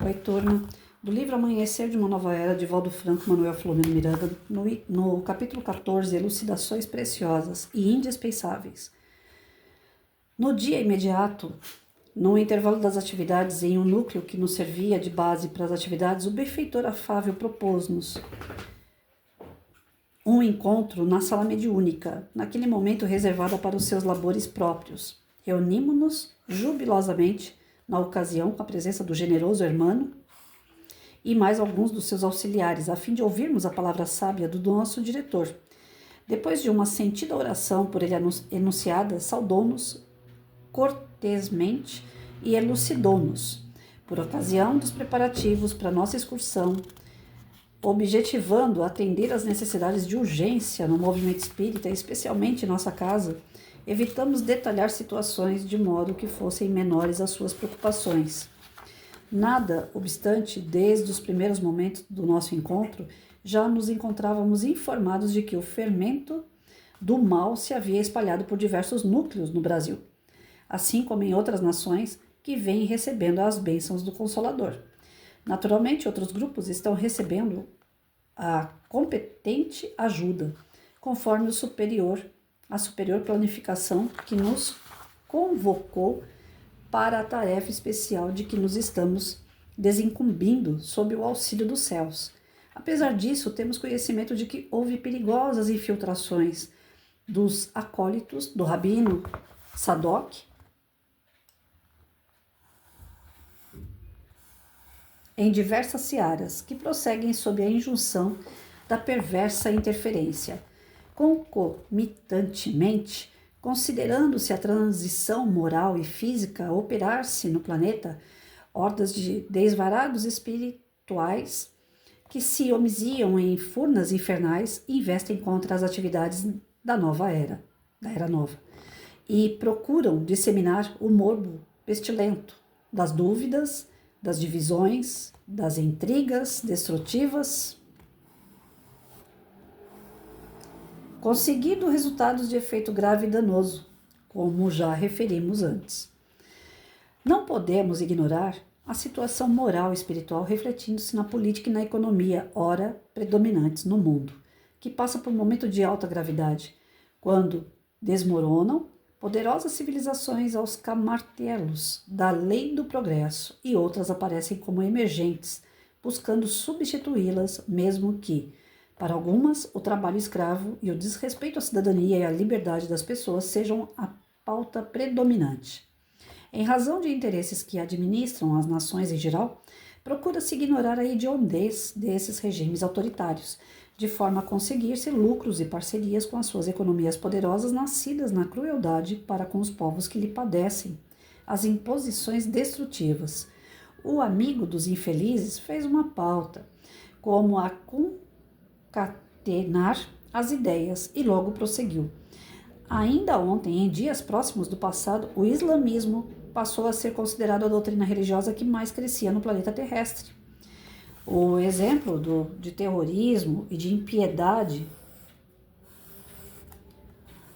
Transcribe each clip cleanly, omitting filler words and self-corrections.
Oi, turma. Do livro Amanhecer de uma Nova Era, de Valdo Franco e Manuel Filomeno Miranda, no capítulo 14, Elucidações Preciosas e Indispensáveis. No dia imediato, no intervalo das atividades, em um núcleo que nos servia de base para as atividades, o benfeitor afável propôs-nos um encontro na sala mediúnica, naquele momento reservada para os seus labores próprios. Reunimos-nos jubilosamente, na ocasião, com a presença do generoso hermano e mais alguns dos seus auxiliares, a fim de ouvirmos a palavra sábia do nosso diretor. Depois de uma sentida oração por ele enunciada, saudou-nos cortesmente e elucidou-nos, por ocasião dos preparativos para nossa excursão, objetivando atender às necessidades de urgência no movimento espírita, especialmente em nossa casa, evitamos detalhar situações de modo que fossem menores as suas preocupações. Nada obstante, desde os primeiros momentos do nosso encontro, já nos encontrávamos informados de que o fermento do mal se havia espalhado por diversos núcleos no Brasil, assim como em outras nações que vêm recebendo as bênçãos do Consolador. Naturalmente, outros grupos estão recebendo a competente ajuda, conforme a superior planificação que nos convocou para a tarefa especial de que nos estamos desincumbindo sob o auxílio dos céus. Apesar disso, temos conhecimento de que houve perigosas infiltrações dos acólitos do Rabino Sadoc em diversas searas, que prosseguem sob a injunção da perversa interferência. Concomitantemente, considerando-se a transição moral e física a operar-se no planeta, hordas de desvarados espirituais que se homiciam em furnas infernais investem contra as atividades da era nova, e procuram disseminar o morbo pestilento das dúvidas, das divisões, das intrigas destrutivas, conseguindo resultados de efeito grave e danoso, como já referimos antes. Não podemos ignorar a situação moral e espiritual refletindo-se na política e na economia, ora predominantes no mundo, que passa por um momento de alta gravidade, quando desmoronam poderosas civilizações aos camartelos da lei do progresso e outras aparecem como emergentes, buscando substituí-las, mesmo que, para algumas, o trabalho escravo e o desrespeito à cidadania e à liberdade das pessoas sejam a pauta predominante. Em razão de interesses que administram as nações em geral, procura-se ignorar a hediondez desses regimes autoritários, de forma a conseguir-se lucros e parcerias com as suas economias poderosas nascidas na crueldade para com os povos que lhe padecem as imposições destrutivas. O amigo dos infelizes fez uma pauta, como a concatenar as ideias, e logo prosseguiu. Ainda ontem, em dias próximos do passado, o islamismo passou a ser considerado a doutrina religiosa que mais crescia no planeta terrestre. O exemplo de terrorismo e de impiedade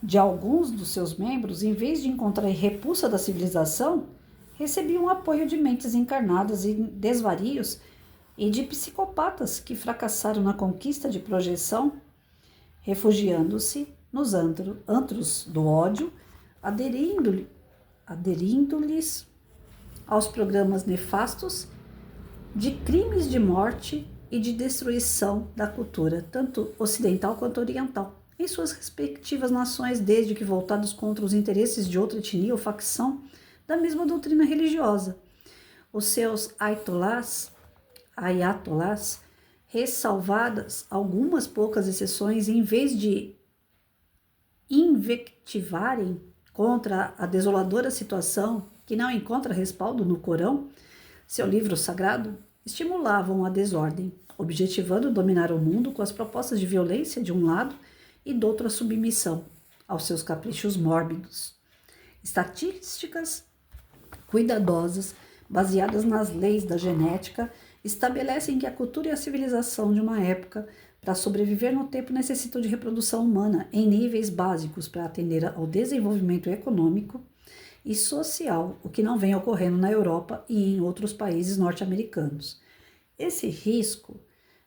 de alguns dos seus membros, em vez de encontrar repulsa da civilização, recebiam apoio de mentes encarnadas em desvarios e de psicopatas que fracassaram na conquista de projeção, refugiando-se nos antros do ódio, aderindo-lhes aos programas nefastos de crimes de morte e de destruição da cultura, tanto ocidental quanto oriental, em suas respectivas nações, desde que voltados contra os interesses de outra etnia ou facção da mesma doutrina religiosa. Os seus ayatolás, ressalvadas algumas poucas exceções, em vez de invectivarem contra a desoladora situação que não encontra respaldo no Corão, seu livro sagrado, estimulavam a desordem, objetivando dominar o mundo com as propostas de violência de um lado e do outro a submissão aos seus caprichos mórbidos. Estatísticas cuidadosas, baseadas nas leis da genética, estabelecem que a cultura e a civilização de uma época, para sobreviver no tempo, necessitam de reprodução humana em níveis básicos para atender ao desenvolvimento econômico e social, o que não vem ocorrendo na Europa e em outros países norte-americanos. Esse risco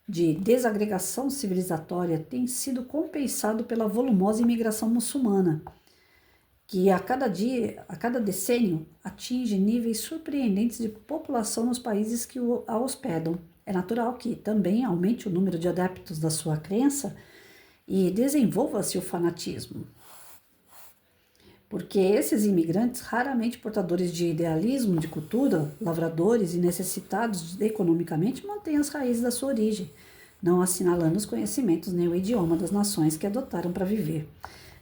de desagregação civilizatória tem sido compensado pela volumosa imigração muçulmana, que a cada decênio, atinge níveis surpreendentes de população nos países que a hospedam. É natural que também aumente o número de adeptos da sua crença e desenvolva-se o fanatismo. Porque esses imigrantes, raramente portadores de idealismo, de cultura, lavradores e necessitados economicamente, mantêm as raízes da sua origem, não assinalando os conhecimentos nem o idioma das nações que adotaram para viver,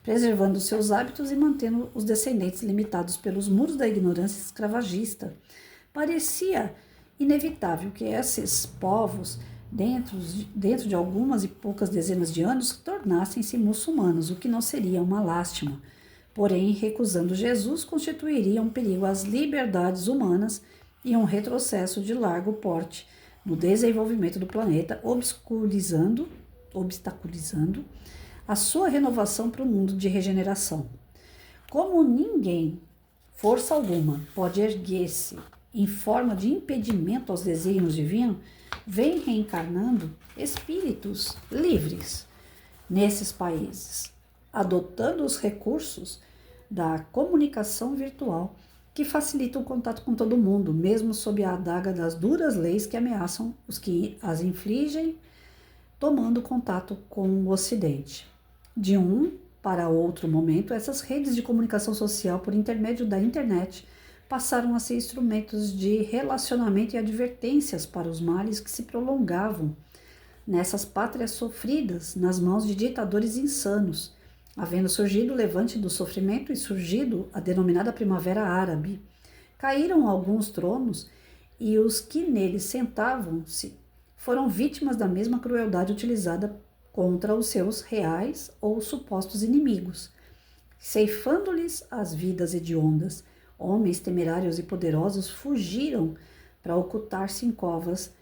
preservando seus hábitos e mantendo os descendentes limitados pelos muros da ignorância escravagista. Parecia inevitável que esses povos, dentro de algumas e poucas dezenas de anos, tornassem-se muçulmanos, o que não seria uma lástima. Porém, recusando Jesus, constituiria um perigo às liberdades humanas e um retrocesso de largo porte no desenvolvimento do planeta, obstaculizando a sua renovação para o mundo de regeneração. Como ninguém, força alguma, pode erguer-se em forma de impedimento aos desígnios divinos, vem reencarnando espíritos livres nesses países, adotando os recursos da comunicação virtual que facilitam o contato com todo mundo, mesmo sob a adaga das duras leis que ameaçam os que as infligem, tomando contato com o Ocidente. De um para outro momento, essas redes de comunicação social por intermédio da internet passaram a ser instrumentos de relacionamento e advertências para os males que se prolongavam nessas pátrias sofridas nas mãos de ditadores insanos, havendo surgido o levante do sofrimento e surgido a denominada Primavera Árabe. Caíram alguns tronos e os que neles sentavam-se foram vítimas da mesma crueldade utilizada contra os seus reais ou supostos inimigos, ceifando-lhes as vidas hediondas. Homens temerários e poderosos fugiram para ocultar-se em covas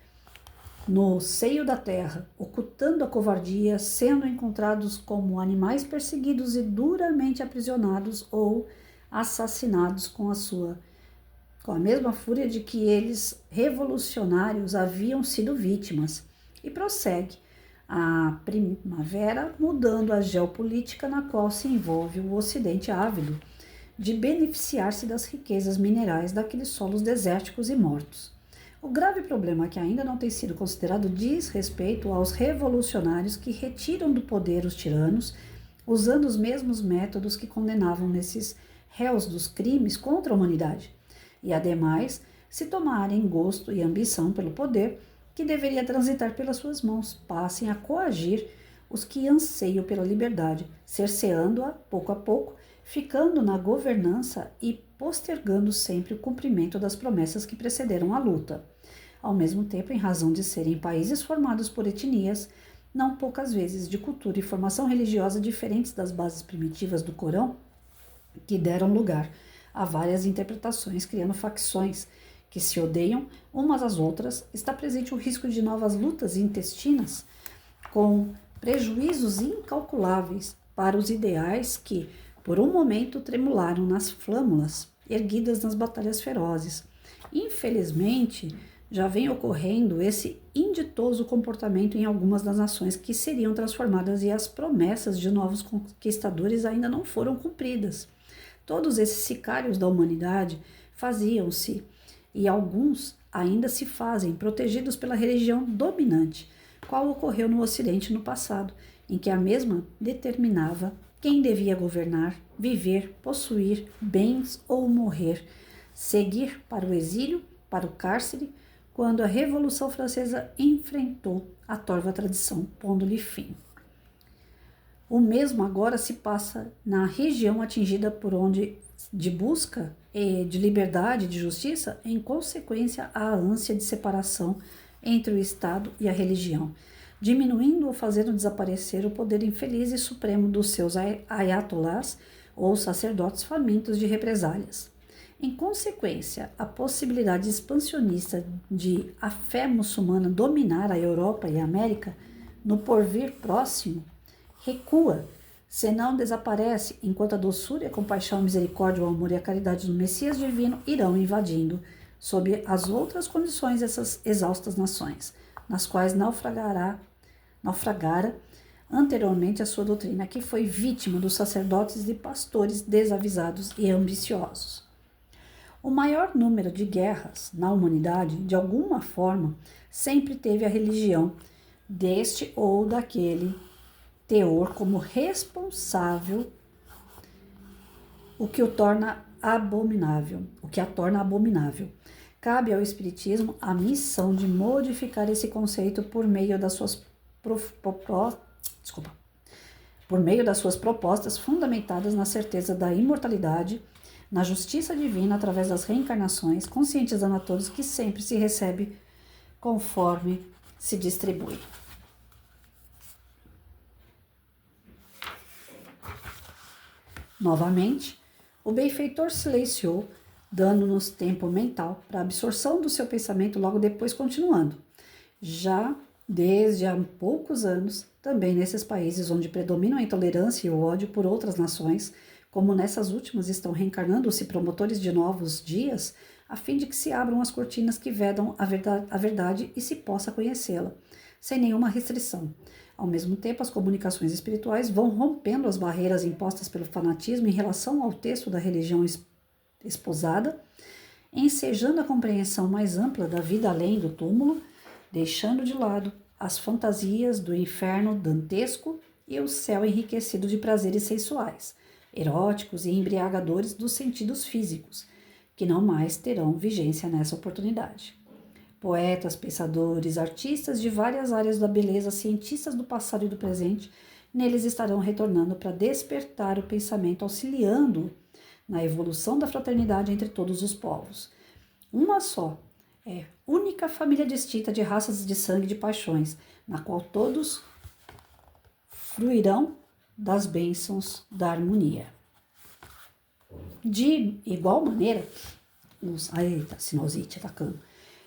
no seio da terra, ocultando a covardia, sendo encontrados como animais perseguidos e duramente aprisionados ou assassinados com a mesma fúria de que eles, revolucionários, haviam sido vítimas. E prossegue a primavera, mudando a geopolítica na qual se envolve o Ocidente ávido de beneficiar-se das riquezas minerais daqueles solos desérticos e mortos. O grave problema que ainda não tem sido considerado diz respeito aos revolucionários que retiram do poder os tiranos, usando os mesmos métodos que condenavam nesses réus dos crimes contra a humanidade, e ademais, se tomarem gosto e ambição pelo poder que deveria transitar pelas suas mãos, passem a coagir os que anseiam pela liberdade, cerceando-a pouco a pouco, ficando na governança e postergando sempre o cumprimento das promessas que precederam a luta. Ao mesmo tempo, em razão de serem países formados por etnias, não poucas vezes de cultura e formação religiosa diferentes das bases primitivas do Corão, que deram lugar a várias interpretações, criando facções que se odeiam umas às outras, está presente o risco de novas lutas intestinas, com prejuízos incalculáveis para os ideais que, por um momento, tremularam nas flâmulas, erguidas nas batalhas ferozes. Infelizmente, já vem ocorrendo esse inditoso comportamento em algumas das nações que seriam transformadas e as promessas de novos conquistadores ainda não foram cumpridas. Todos esses sicários da humanidade faziam-se, e alguns ainda se fazem, protegidos pela religião dominante, qual ocorreu no Ocidente no passado, em que a mesma determinava quem devia governar, viver, possuir bens ou morrer, seguir para o exílio, para o cárcere, quando a Revolução Francesa enfrentou a torva tradição, pondo-lhe fim. O mesmo agora se passa na região atingida por onde, de busca de liberdade e de justiça, em consequência à ânsia de separação entre o Estado e a religião, diminuindo ou fazendo desaparecer o poder infeliz e supremo dos seus ayatollahs ou sacerdotes famintos de represálias. Em consequência, a possibilidade expansionista de a fé muçulmana dominar a Europa e a América no porvir próximo recua, senão desaparece, enquanto a doçura, a compaixão, a misericórdia, o amor e a caridade do Messias divino irão invadindo, sob as outras condições, essas exaustas nações, nas quais naufragara anteriormente a sua doutrina, que foi vítima dos sacerdotes e pastores desavisados e ambiciosos. O maior número de guerras na humanidade, de alguma forma, sempre teve a religião deste ou daquele teor como responsável, o que a torna abominável. Cabe ao Espiritismo a missão de modificar esse conceito por meio das suas propostas fundamentadas na certeza da imortalidade, na justiça divina através das reencarnações, conscientizando a todos que sempre se recebe conforme se distribui. Novamente, o benfeitor silenciou, dando-nos tempo mental para a absorção do seu pensamento, logo depois continuando. Já desde há poucos anos, também nesses países onde predominam a intolerância e o ódio por outras nações, como nessas últimas estão reencarnando-se promotores de novos dias, a fim de que se abram as cortinas que vedam a verdade e se possa conhecê-la, sem nenhuma restrição. Ao mesmo tempo, as comunicações espirituais vão rompendo as barreiras impostas pelo fanatismo em relação ao texto da religião esposada, ensejando a compreensão mais ampla da vida além do túmulo, deixando de lado as fantasias do inferno dantesco e o céu enriquecido de prazeres sensuais, eróticos e embriagadores dos sentidos físicos, que não mais terão vigência nessa oportunidade. Poetas, pensadores, artistas de várias áreas da beleza, cientistas do passado e do presente, neles estarão retornando para despertar o pensamento, auxiliando na evolução da fraternidade entre todos os povos. Uma só, única família distinta de raças, de sangue e de paixões, na qual todos fruirão das bênçãos da harmonia. De igual maneira, sinusite atacando.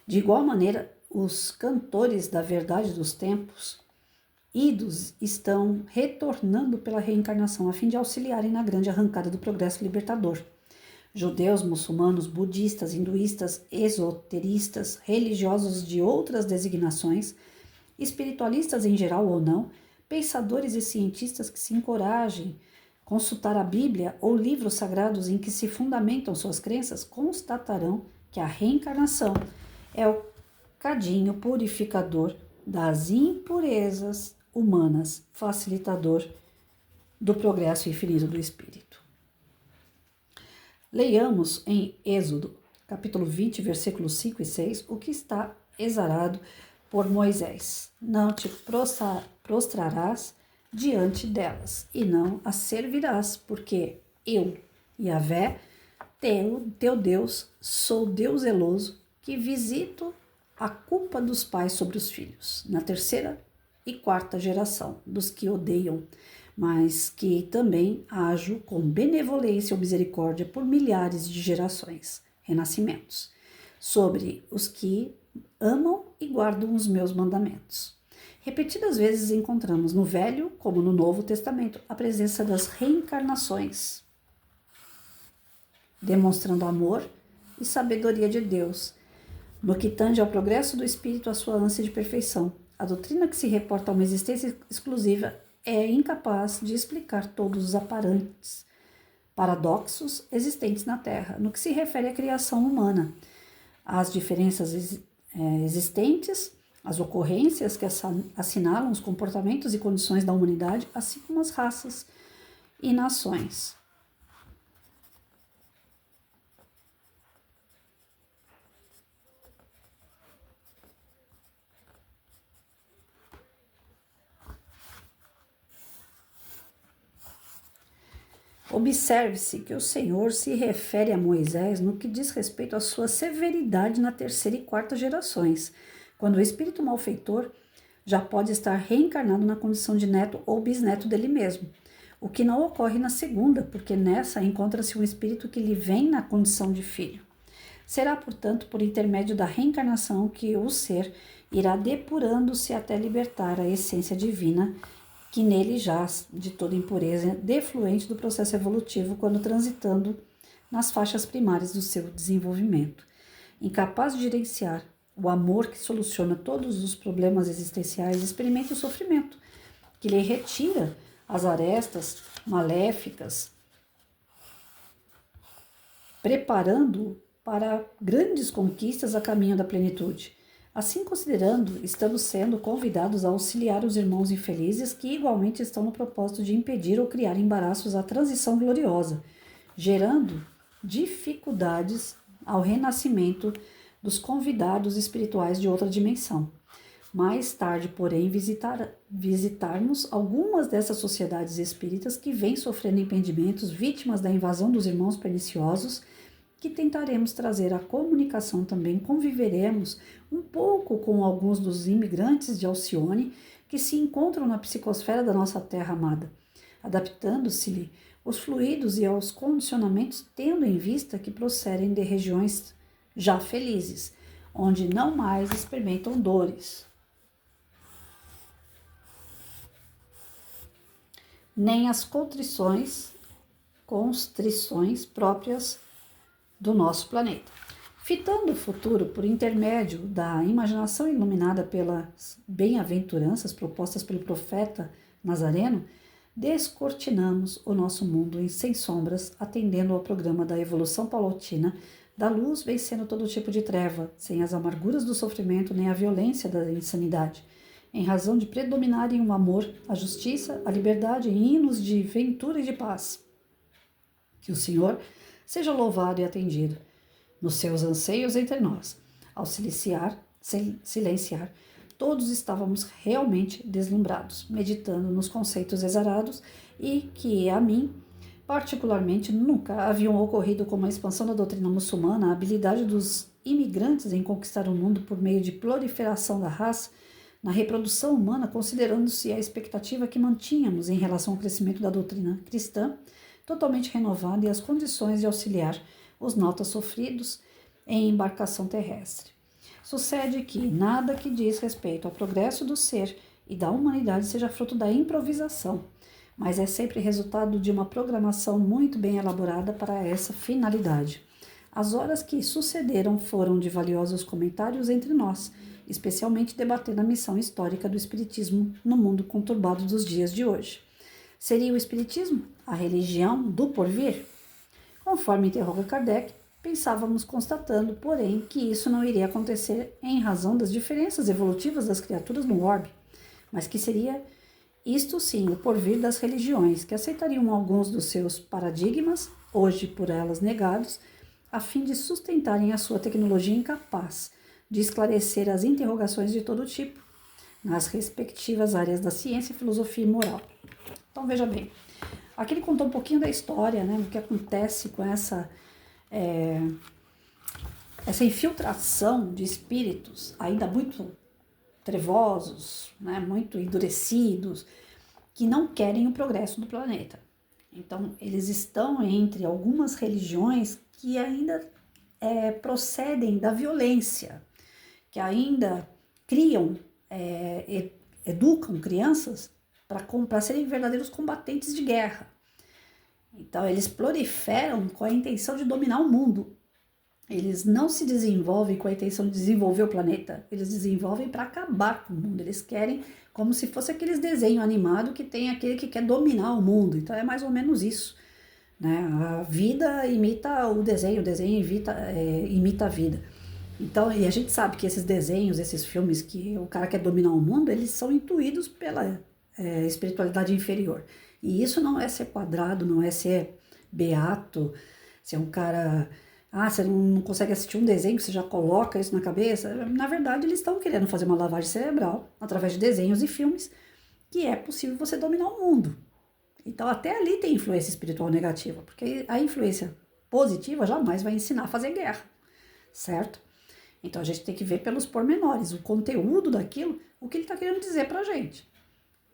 De igual maneira, os cantores da verdade dos tempos idos estão retornando pela reencarnação a fim de auxiliarem na grande arrancada do progresso libertador. Judeus, muçulmanos, budistas, hinduístas, esoteristas, religiosos de outras designações, espiritualistas em geral ou não, pensadores e cientistas que se encorajem a consultar a Bíblia ou livros sagrados em que se fundamentam suas crenças, constatarão que a reencarnação é o cadinho purificador das impurezas humanas, facilitador do progresso infinito do espírito. Leiamos em Êxodo, capítulo 20, versículos 5 e 6, o que está exarado por Moisés. Não te prostrarás diante delas, e não as servirás, porque eu, Yahvé, teu Deus, sou Deus zeloso, que visito a culpa dos pais sobre os filhos, na terceira e quarta geração dos que odeiam, mas que também ajo com benevolência ou misericórdia por milhares de gerações, renascimentos, sobre os que amam e guardam os meus mandamentos. Repetidas vezes encontramos no Velho como no Novo Testamento a presença das reencarnações, demonstrando amor e sabedoria de Deus, no que tange ao progresso do espírito, a sua ânsia de perfeição. A doutrina que se reporta a uma existência exclusiva é incapaz de explicar todos os aparentes paradoxos existentes na Terra, no que se refere à criação humana, às diferenças existentes, as ocorrências que assinalam os comportamentos e condições da humanidade, assim como as raças e nações. Observe-se que o Senhor se refere a Moisés no que diz respeito à sua severidade na terceira e quarta gerações, quando o espírito malfeitor já pode estar reencarnado na condição de neto ou bisneto dele mesmo, o que não ocorre na segunda, porque nessa encontra-se um espírito que lhe vem na condição de filho. Será, portanto, por intermédio da reencarnação que o ser irá depurando-se até libertar a essência divina que nele jaz de toda impureza defluente do processo evolutivo quando transitando nas faixas primárias do seu desenvolvimento. Incapaz de gerenciar o amor que soluciona todos os problemas existenciais, experimente o sofrimento, que lhe retira as arestas maléficas, preparando-o para grandes conquistas a caminho da plenitude. Assim considerando, estamos sendo convidados a auxiliar os irmãos infelizes que igualmente estão no propósito de impedir ou criar embaraços à transição gloriosa, gerando dificuldades ao renascimento dos convidados espirituais de outra dimensão. Mais tarde, porém, visitarmos algumas dessas sociedades espíritas que vêm sofrendo impedimentos, vítimas da invasão dos irmãos perniciosos, que tentaremos trazer à comunicação também. Conviveremos um pouco com alguns dos imigrantes de Alcione que se encontram na psicosfera da nossa terra amada, adaptando-se-lhe os fluidos e aos condicionamentos, tendo em vista que procedem de regiões já felizes, onde não mais experimentam dores, nem as constrições próprias do nosso planeta. Fitando o futuro por intermédio da imaginação iluminada pelas bem-aventuranças propostas pelo profeta Nazareno, descortinamos o nosso mundo sem sombras, atendendo ao programa da evolução paulatina, da luz vencendo todo tipo de treva, sem as amarguras do sofrimento nem a violência da insanidade, em razão de predominarem o amor, a justiça, a liberdade em hinos de ventura e de paz. Que o Senhor seja louvado e atendido nos seus anseios entre nós. Ao silenciar, todos estávamos realmente deslumbrados, meditando nos conceitos exarados e que a mim, particularmente, nunca haviam ocorrido como a expansão da doutrina muçulmana, a habilidade dos imigrantes em conquistar o mundo por meio de proliferação da raça, na reprodução humana, considerando-se a expectativa que mantínhamos em relação ao crescimento da doutrina cristã, totalmente renovada, e as condições de auxiliar os nautas sofridos em embarcação terrestre. Sucede que nada que diz respeito ao progresso do ser e da humanidade seja fruto da improvisação, mas é sempre resultado de uma programação muito bem elaborada para essa finalidade. As horas que sucederam foram de valiosos comentários entre nós, especialmente debatendo a missão histórica do Espiritismo no mundo conturbado dos dias de hoje. Seria o Espiritismo a religião do porvir? Conforme interroga Kardec, pensávamos constatando, porém, que isso não iria acontecer em razão das diferenças evolutivas das criaturas no orbe, mas que seria isto sim o porvir das religiões, que aceitariam alguns dos seus paradigmas, hoje por elas negados, a fim de sustentarem a sua tecnologia incapaz de esclarecer as interrogações de todo tipo, nas respectivas áreas da ciência, filosofia e moral. Então, veja bem, aqui ele contou um pouquinho da história, né, do que acontece com essa infiltração de espíritos ainda muito trevosos, né, muito endurecidos, que não querem o progresso do planeta. Então, eles estão entre algumas religiões que ainda procedem da violência, que ainda criam, educam crianças para serem verdadeiros combatentes de guerra. Então, eles proliferam com a intenção de dominar o mundo. Eles não se desenvolvem com a intenção de desenvolver o planeta. Eles desenvolvem para acabar com o mundo. Eles querem, como se fosse aqueles desenhos animados que tem aquele que quer dominar o mundo. Então, é mais ou menos isso, né? A vida imita o desenho imita a vida. Então, e a gente sabe que esses desenhos, esses filmes que o cara quer dominar o mundo, eles são intuídos pela espiritualidade inferior. E isso não é ser quadrado, não é ser beato, ser um cara... você não consegue assistir um desenho, você já coloca isso na cabeça. Na verdade, eles estão querendo fazer uma lavagem cerebral, através de desenhos e filmes, que é possível você dominar o mundo. Então, até ali tem influência espiritual negativa, porque a influência positiva jamais vai ensinar a fazer guerra, certo? Então, a gente tem que ver pelos pormenores, o conteúdo daquilo, o que ele está querendo dizer pra gente.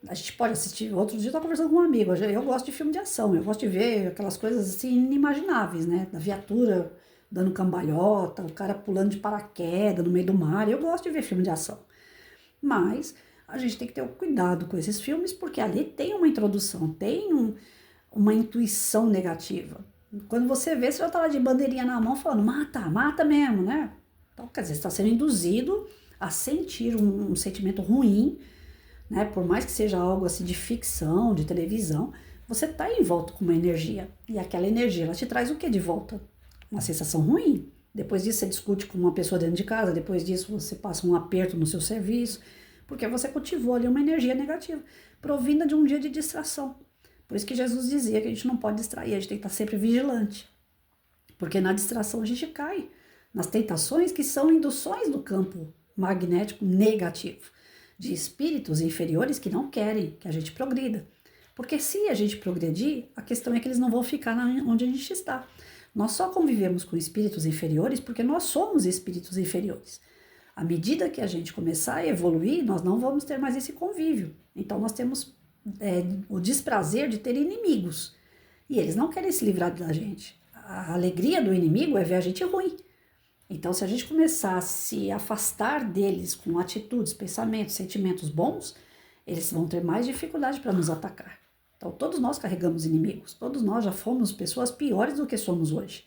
A gente pode assistir, outro dia eu estava conversando com um amigo, eu gosto de filme de ação, eu gosto de ver aquelas coisas assim inimagináveis, né? Da viatura dando cambalhota, o cara pulando de paraquedas no meio do mar, eu gosto de ver filme de ação. Mas a gente tem que ter cuidado com esses filmes, porque ali tem uma introdução, tem uma intuição negativa. Quando você vê, você já tá lá de bandeirinha na mão falando, mata, mata mesmo, né? Então, quer dizer, você está sendo induzido a sentir um sentimento ruim, né? Por mais que seja algo assim de ficção, de televisão, você está em volta com uma energia. E aquela energia, ela te traz o que de volta? Uma sensação ruim. Depois disso, você discute com uma pessoa dentro de casa, depois disso, você passa um aperto no seu serviço, porque você cultivou ali uma energia negativa, provinda de um dia de distração. Por isso que Jesus dizia que a gente não pode distrair, a gente tem que estar sempre vigilante. Porque na distração a gente cai nas tentações que são induções do campo magnético negativo, de espíritos inferiores que não querem que a gente progrida. Porque se a gente progredir, a questão é que eles não vão ficar onde a gente está. Nós só convivemos com espíritos inferiores porque nós somos espíritos inferiores. À medida que a gente começar a evoluir, nós não vamos ter mais esse convívio. Então nós temos o desprazer de ter inimigos. E eles não querem se livrar da gente. A alegria do inimigo é ver a gente ruim. Então, se a gente começar a se afastar deles com atitudes, pensamentos, sentimentos bons, eles vão ter mais dificuldade para nos atacar. Então, todos nós carregamos inimigos, todos nós já fomos pessoas piores do que somos hoje.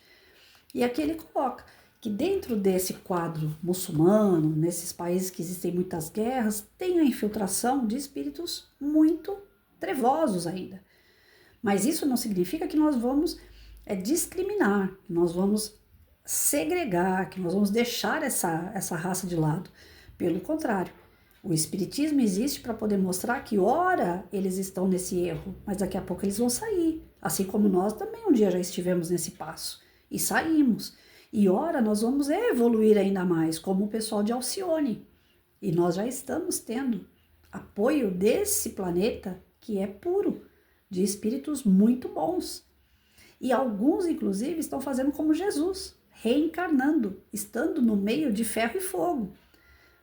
E aqui ele coloca que dentro desse quadro muçulmano, nesses países que existem muitas guerras, tem a infiltração de espíritos muito trevosos ainda. Mas isso não significa que nós vamos discriminar, que nós vamos segregar, que nós vamos deixar essa raça de lado. Pelo contrário, o espiritismo existe para poder mostrar que ora eles estão nesse erro, mas daqui a pouco eles vão sair, assim como nós também um dia já estivemos nesse passo e saímos. E ora nós vamos evoluir ainda mais, como o pessoal de Alcione. E nós já estamos tendo apoio desse planeta que é puro, de espíritos muito bons. E alguns, inclusive, estão fazendo como Jesus, reencarnando, estando no meio de ferro e fogo,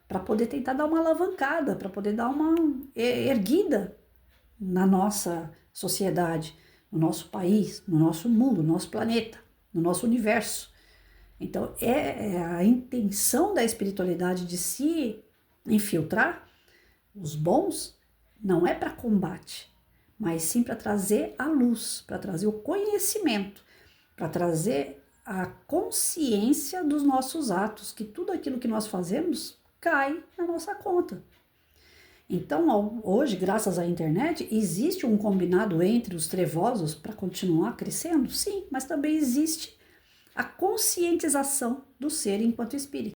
para poder tentar dar uma alavancada, para poder dar uma erguida na nossa sociedade, no nosso país, no nosso mundo, no nosso planeta, no nosso universo. Então, a intenção da espiritualidade de se infiltrar, os bons, não é para combate, mas sim para trazer a luz, para trazer o conhecimento, para trazer a consciência dos nossos atos, que tudo aquilo que nós fazemos cai na nossa conta. Então, hoje, graças à internet, existe um combinado entre os trevosos para continuar crescendo? Sim, mas também existe a conscientização do ser enquanto espírito.